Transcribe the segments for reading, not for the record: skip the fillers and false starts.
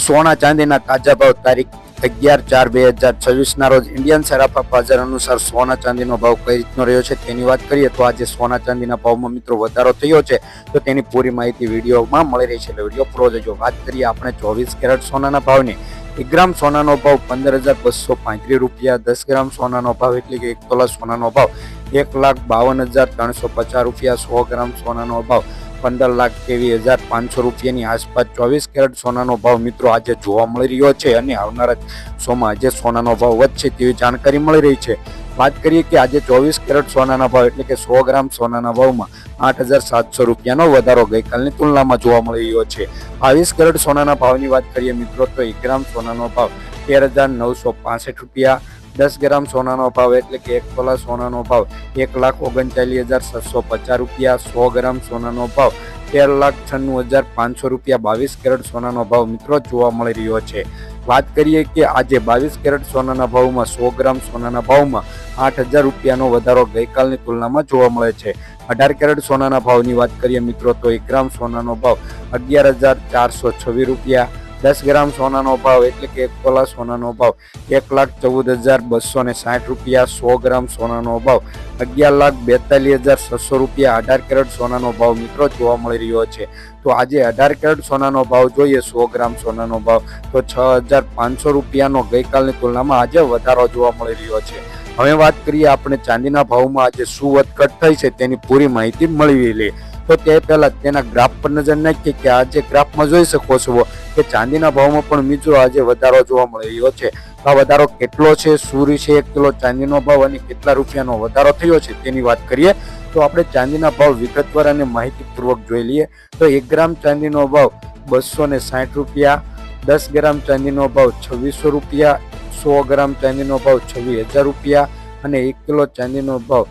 સોના ચાંદીના તાજા ભાવ તારીખ 11/4/2026 રોજ ઇન્ડિયન સરાફા બજાર અનુસાર સોના ચાંદીનો ભાવ કઈ રીતનો રહ્યો છે તેની વાત કરીએ તો આજે સોના ચાંદીના ભાવમાં મિત્રો વધારો થયો છે તો તેની પૂરી માહિતી વિડીયોમાં મળી રહી છે. વિડીયો પૂરો જોજો. વાત કરીએ આપણે 24 કેરેટ સોનાના ભાવની. 1 ગ્રામ સોનાનો ભાવ 15,235 રૂપિયા. 10 ગ્રામ સોનાનો ભાવ એટલે કે 1 તોલા સોનાનો ભાવ 1,52,350 રૂપિયા. 100 ગ્રામ સોનાનો ભાવ 15,23,500 રૂપિયાની આસપાસ 24 કેરેટ સોનાનો ભાવ મિત્રો આજે જોવા મળી રહ્યો છે અને આવનારા દિવસોમાં આજે સોનાનો ભાવ વધશે તેવી જાણકારી મળી રહી છે. વાત કરીએ કે આજે 24 કેરેટ સોનાના ભાવ એટલે કે 100 ગ્રામ સોનાના ભાવમાં 8,700 રૂપિયાનો વધારો ગઈકાલની તુલનામાં જોવા મળી રહ્યો છે. 22 કેરેટ સોનાના ભાવની વાત કરીએ મિત્રો તો 1 ગ્રામ સોનાનો ભાવ 13,965 રૂપિયા. 10 ગ્રામ સોનાનો ભાવ એટલે કે 1 તોલા સોનાનો ભાવ 1,39,750 રૂપિયા. 100 ગ્રામ સોનાનો ભાવ 13,96,500 રૂપિયા. 22 કેરેટ સોનાનો ભાવ મિત્રો જોવા મળી રહ્યો છે. વાત કરીએ કે આજે 22 કેરેટ સોનાના ભાવમાં 100 ગ્રામ સોનાના ભાવમાં 8,000 રૂપિયાનો વધારો ગઈકાલની તુલનામાં જોવા મળે છે. 18 કેરેટ સોનાના ભાવની વાત કરીએ મિત્રો તો 1 ગ્રામ સોનાનો ભાવ 11,426 રૂપિયા. 10 ગ્રામ સોનાનો ભાવ એટલે કે 1 તોલા સોનાનો ભાવ 1,14,260 રૂપિયા. 100 ગ્રામ સોનાનો ભાવ 11,42,600 રૂપિયા. 18 કેરેટ સોનાનો ભાવ મિત્રો જોવા મળી રહ્યો છે. તો આજે 18 કેરેટ સોનાનો ભાવ જોઈએ 100 ગ્રામ સોનાનો ભાવ તો 6,500 રૂપિયાનો ગઈકાલની તુલનામાં આજે વધારો જોવા મળી રહ્યો છે. હવે વાત કરીએ આપણે ચાંદીના ભાવમાં આજે શું વધઘટ થઈ છે તેની પૂરી માહિતી મેળવી લઈએ. તો તે પહેલા તેના ગ્રાફ પર નજર નાખીએ કે આજે ગ્રાફમાં જોઈ શકો છો કે ચાંદીના ભાવમાં પણ મિત્રો આજે વધારો જોવા મળી રહ્યો છે. આ વધારો કેટલો છે, શું છે 1 કિલો ચાંદીનો ભાવ અને કેટલા રૂપિયાનો વધારો થયો છે તેની વાત કરીએ તો આપણે ચાંદીના ભાવ વિગતવાર અને માહિતીપૂર્વક જોઈ લઈએ. તો 1 ગ્રામ ચાંદીનો ભાવ 260 રૂપિયા. 10 ગ્રામ ચાંદીનો ભાવ 2,600 રૂપિયા. 100 ગ્રામ ચાંદીનો ભાવ 26,000 રૂપિયા અને 1 કિલો ચાંદીનો ભાવ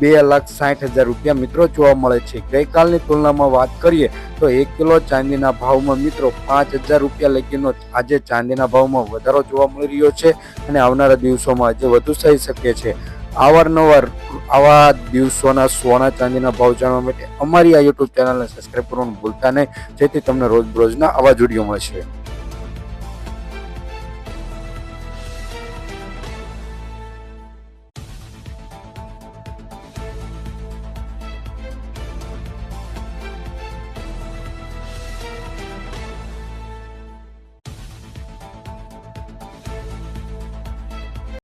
2,60,000 રૂપિયા મિત્રો જોવા મળે છે. ગઈકાલની તુલનામાં વાત કરીએ તો 1 કિલો ચાંદીના ભાવમાં મિત્રો 5,000 રૂપિયા લગીનો આજે ચાંદીના ભાવમાં વધારો જોવા મળી રહ્યો છે અને આવનારા દિવસોમાં આજે વધુ થઈ શકે છે. અવારનવાર આવા દિવસોના સોના ચાંદીના ભાવ જાણવા માટે અમારી આ યુટ્યુબ ચેનલને સબસ્ક્રાઈબ કરવાનું ભૂલતા નહીં, જેથી તમને રોજબરોજના આવા જ વિડીયો મળશે.